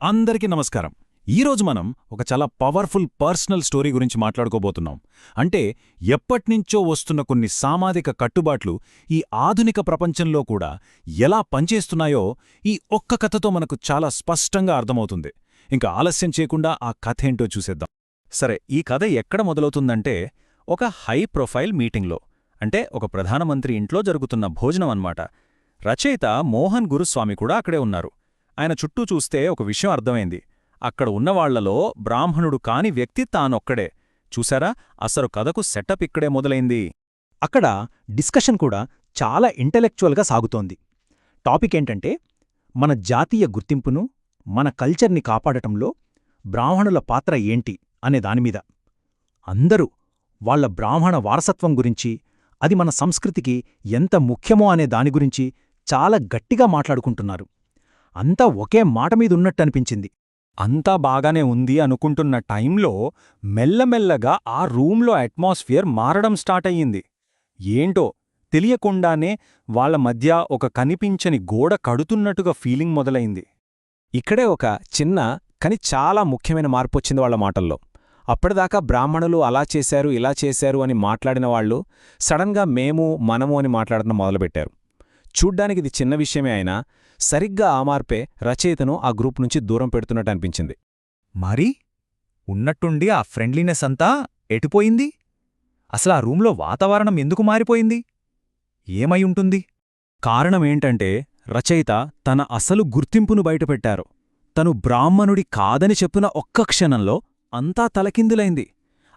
అందరికీ నమస్కారం. ఈరోజు మనం ఒక చాలా పవర్ఫుల్ పర్సనల్ స్టోరీ గురించి మాట్లాడుకోబోతున్నాం. అంటే ఎప్పట్నించో వస్తున్న కొన్ని సామాజిక కట్టుబాట్లు ఈ ఆధునిక ప్రపంచంలో కూడా ఎలా పనిచేస్తున్నాయో ఈ ఒక్క కథతో మనకు చాలా స్పష్టంగా అర్థమవుతుంది. ఇంకా ఆలస్యం చేయకుండా ఆ కథేంటో చూసేద్దాం. సరే, ఈ కథ ఎక్కడ మొదలవుతుందంటే ఒక హై ప్రొఫైల్ మీటింగ్లో, అంటే ఒక ప్రధానమంత్రి ఇంట్లో జరుగుతున్న భోజనం అన్నమాట. రచయిత మోహన్ గురుస్వామి కూడా అక్కడే ఉన్నారు. ఆయన చుట్టూ చూస్తే ఒక విషయం అర్థమైంది. అక్కడ ఉన్నవాళ్లలో బ్రాహ్మణుడు కాని వ్యక్తి తానొక్కడే. చూశారా, అసలు కథకు సెటప్ ఇక్కడే మొదలైంది. అక్కడ డిస్కషన్ కూడా చాలా ఇంటెలెక్చువల్గా సాగుతోంది. టాపిక్ ఏంటంటే మన జాతీయ గుర్తింపును, మన కల్చర్ని కాపాడటంలో బ్రాహ్మణుల పాత్ర ఏంటి అనే దానిమీద. అందరూ వాళ్ల బ్రాహ్మణ వారసత్వం గురించి, అది మన సంస్కృతికి ఎంత ముఖ్యమో అనే దాని గురించి చాలా గట్టిగా మాట్లాడుకుంటున్నారు. అంతా ఒకే మాటమీదున్నట్టనిపించింది. అంతా బాగానే ఉంది అనుకుంటున్న టైంలో మెల్లమెల్లగా ఆ రూంలో అట్మాస్ఫియర్ మారడం స్టార్ట్ అయ్యింది. ఏంటో తెలియకుండానే వాళ్ల మధ్య ఒక కనిపించని గోడ కడుతున్నట్టుగా ఫీలింగ్ మొదలైంది. ఇక్కడే ఒక చిన్న కాని చాలా ముఖ్యమైన మార్పొచ్చింది వాళ్ల మాటల్లో. అప్పటిదాకా బ్రాహ్మణులు అలా చేశారు, ఇలా చేశారు అని మాట్లాడిన వాళ్ళు సడన్గా మేము, మనము అని మాట్లాడటం మొదలుపెట్టారు. చూడ్డానికిది చిన్న విషయమే అయినా సరిగ్గా ఆ మార్పే రచయితను ఆ గ్రూప్ నుంచి దూరం పెడుతున్నట్టు అనిపించింది. మరి ఉన్నట్టుండి ఆ ఫ్రెండ్లీనెస్ అంతా ఎటుపోయింది? అసలు ఆ రూంలో వాతావరణం ఎందుకు మారిపోయింది? ఏమైయుంటుంది? కారణమేంటంటే రచయిత తన అసలు గుర్తింపును బయటపెట్టారు. తను బ్రాహ్మణుడి కాదని చెప్పిన ఒక్క క్షణంలో అంతా తలకిందులైంది.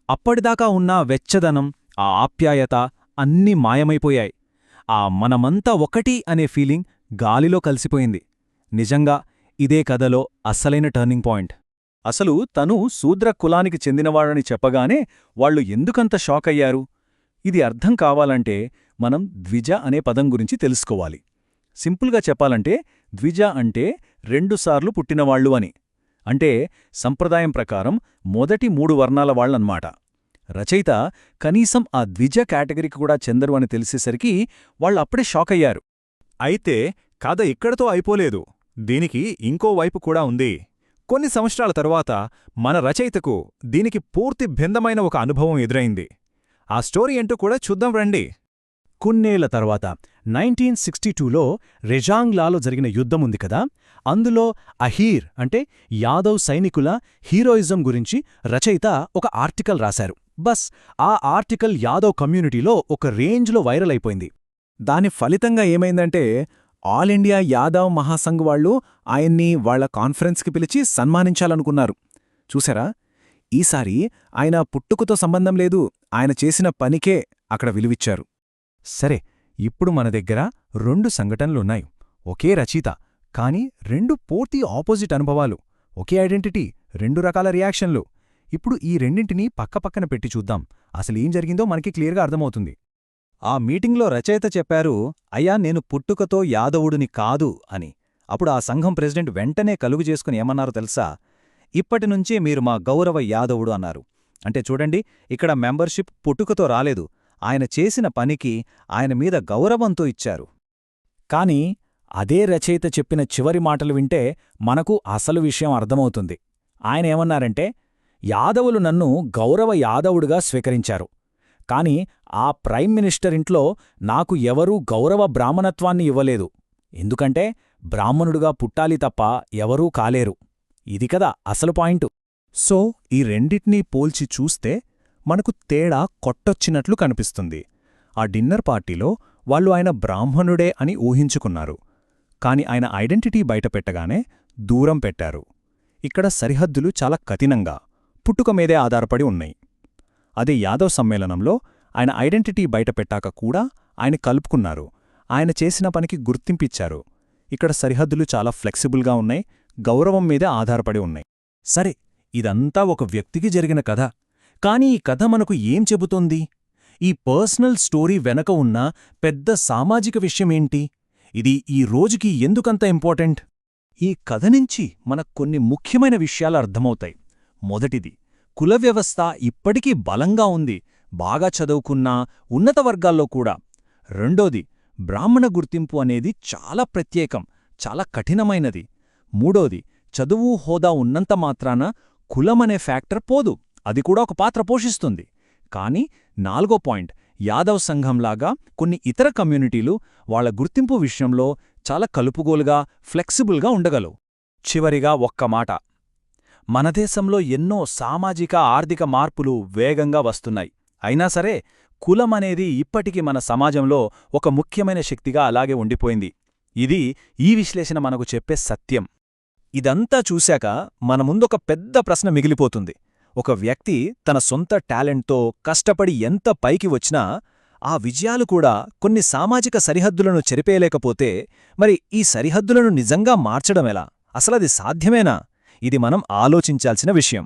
అప్పటిదాకా ఉన్న వెచ్చదనం, ఆ ఆప్యాయత అన్నీ మాయమైపోయాయి. ఆ మనమంతా ఒకటి అనే ఫీలింగ్ గాలిలో కలిసిపోయింది. నిజంగా ఇదే కథలో అస్సలైన టర్నింగ్ పాయింట్. అసలు తను శూద్ర కులానికి చెందినవాడని చెప్పగానే వాళ్లు ఎందుకంత షాక్ అయ్యారు? ఇది అర్థం కావాలంటే మనం ద్విజ అనే పదం గురించి తెలుసుకోవాలి. సింపుల్గా చెప్పాలంటే ద్విజ అంటే రెండుసార్లు పుట్టినవాళ్లు అని. అంటే సంప్రదాయం ప్రకారం మొదటి 3 వర్ణాల వాళ్లన్మాట. రచయిత కనీసం ఆ ద్విజ కేటగిరీకి కూడా చెందరు అని తెలిసేసరికి వాళ్ళప్పుడే షాక్ అయ్యారు. అయితే కథ ఇక్కడతో అయిపోలేదు. దీనికి ఇంకో వైపు కూడా ఉంది. కొన్ని సంవత్సరాల తరువాత మన రచయితకు దీనికి పూర్తి భిన్నమైన ఒక అనుభవం ఎదురైంది. ఆ స్టోరీ ఏంటో కూడా చూద్దాం రండి. కొన్నేళ్ల తర్వాత 1962లో రెజాంగ్లాలో జరిగిన యుద్ధముంది కదా, అందులో అహీర్ అంటే యాదవ్ సైనికుల హీరోయిజం గురించి రచయిత ఒక ఆర్టికల్ రాశారు. బస్ ఆ ఆర్టికల్ యాదవ్ కమ్యూనిటీలో ఒక రేంజ్లో వైరల్ అయిపోయింది. దాని ఫలితంగా ఏమైందంటే ఆల్ ఇండియా యాదవ్ మహాసంఘ్ వాళ్లు ఆయన్ని వాళ్ల కాన్ఫరెన్స్కి పిలిచి సన్మానించాలనుకున్నారు. చూసారా, ఈసారి ఆయన పుట్టుకతో సంబంధం లేదు, ఆయన చేసిన పనికే అక్కడ విలువిచ్చారు. సరే, ఇప్పుడు మన దగ్గర 2 సంఘటనలున్నాయి. ఒకే రచయిత, కాని 2 పూర్తి ఆపోజిట్ అనుభవాలు. ఒకే ఐడెంటిటీ, 2 రకాల రియాక్షన్లు. ఇప్పుడు ఈ రెండింటినీ పక్కపక్కన పెట్టి చూద్దాం. అసలేం జరిగిందో మనకి క్లియర్గా అర్థమవుతుంది. ఆ మీటింగ్లో రచయిత చెప్పారు, అయ్యా నేను పుట్టుకతో యాదవుడిని కాదు అని. అప్పుడు ఆ సంఘం ప్రెసిడెంట్ వెంటనే కలుగు చేసుకుని ఏమన్నారో తెలుసా? ఇప్పటినుంచే మీరు మా గౌరవ యాదవుడు అన్నారు. అంటే చూడండి, ఇక్కడ మెంబర్షిప్ పుట్టుకతో రాలేదు, ఆయన చేసిన పనికి ఆయన మీద గౌరవంతో ఇచ్చారు. కాని అదే రచయిత చెప్పిన చివరి మాటలు వింటే మనకు అసలు విషయం అర్థమవుతుంది. ఆయనేమన్నారంటే, యాదవులు నన్ను గౌరవ యాదవుడుగా స్వీకరించారు, కాని ఆ ప్రైమ్ మినిస్టర్ ఇంట్లో నాకు ఎవరూ గౌరవ బ్రాహ్మణత్వాన్ని ఇవ్వలేదు. ఎందుకంటే బ్రాహ్మణుడుగా పుట్టాలి తప్ప ఎవరూ కాలేరు. ఇది కదా అసలు పాయింటు. సో ఈ రెండిటినీ పోల్చి చూస్తే మనకు తేడా కొట్టొచ్చినట్లు కనిపిస్తుంది. ఆ డిన్నర్ పార్టీలో వాళ్ళు ఆయన బ్రాహ్మణుడే అని ఊహించుకున్నారు, కాని ఆయన ఐడెంటిటీ బయటపెట్టగానే దూరం పెట్టారు. ఇక్కడ సరిహద్దులు చాలా కఠినంగా పుట్టుక మీదే ఆధారపడి ఉన్నాయి. అదే యాదవ్ సమ్మేళనంలో ఆయన ఐడెంటిటీ బయటపెట్టాక కూడా ఆయన కలుపుకున్నారు, ఆయన చేసిన పనికి గుర్తింపిచ్చారు. ఇక్కడ సరిహద్దులు చాలా ఫ్లెక్సిబుల్గా ఉన్నాయి, గౌరవం మీదే ఆధారపడి ఉన్నాయి. సరే, ఇదంతా ఒక వ్యక్తికి జరిగిన కథ. కాని ఈ కథ మనకు ఏం చెబుతోంది? ఈ పర్సనల్ స్టోరీ వెనక ఉన్న పెద్ద సామాజిక విషయమేంటి? ఇది ఈ రోజుకి ఎందుకంత ఇంపార్టెంట్? ఈ కథ నుంచి మనకు కొన్ని ముఖ్యమైన విషయాలు అర్థమవుతాయి. మొదటిది, కుల వ్యవస్థ ఇప్పటికీ బలంగా ఉంది, బాగా చదువుకున్న ఉన్నత వర్గాల్లో కూడా. రెండోది, బ్రాహ్మణ గుర్తింపు అనేది చాలా ప్రత్యేకం, చాలా కఠినమైనది. మూడోది, చదువు హోదా ఉన్నంత మాత్రాన కులమనే ఫ్యాక్టర్ పోదు, అది కూడా ఒక పాత్ర పోషిస్తుంది. కానీ 4వ పాయింట్, యాదవ్ సంఘంలాగా కొన్ని ఇతర కమ్యూనిటీలు వాళ్ళ గుర్తింపు విషయంలో చాలా కలుపుగోలుగా, ఫ్లెక్సిబుల్గా ఉండగలవు. చివరిగా ఒక్క మాట. మన దేశంలో ఎన్నో సామాజిక ఆర్థిక మార్పులు వేగంగా వస్తున్నాయి. అయినా సరే కులమనేది ఇప్పటికీ మన సమాజంలో ఒక ముఖ్యమైన శక్తిగా అలాగే ఉండిపోయింది. ఇది ఈ విశ్లేషణ మనకు చెప్పే సత్యం. ఇదంతా చూశాక మన ముందొక పెద్ద ప్రశ్న మిగిలిపోతుంది. ఒక వ్యక్తి తన సొంత టాలెంట్తో కష్టపడి ఎంత పైకి వచ్చినా ఆ విజయాలు కూడా కొన్ని సామాజిక సరిహద్దులను చెరిపేయలేకపోతే మరి ఈ సరిహద్దులను నిజంగా మార్చడమెలా? అసలది సాధ్యమేనా? ఇది మనం ఆలోచించాల్సిన విషయం.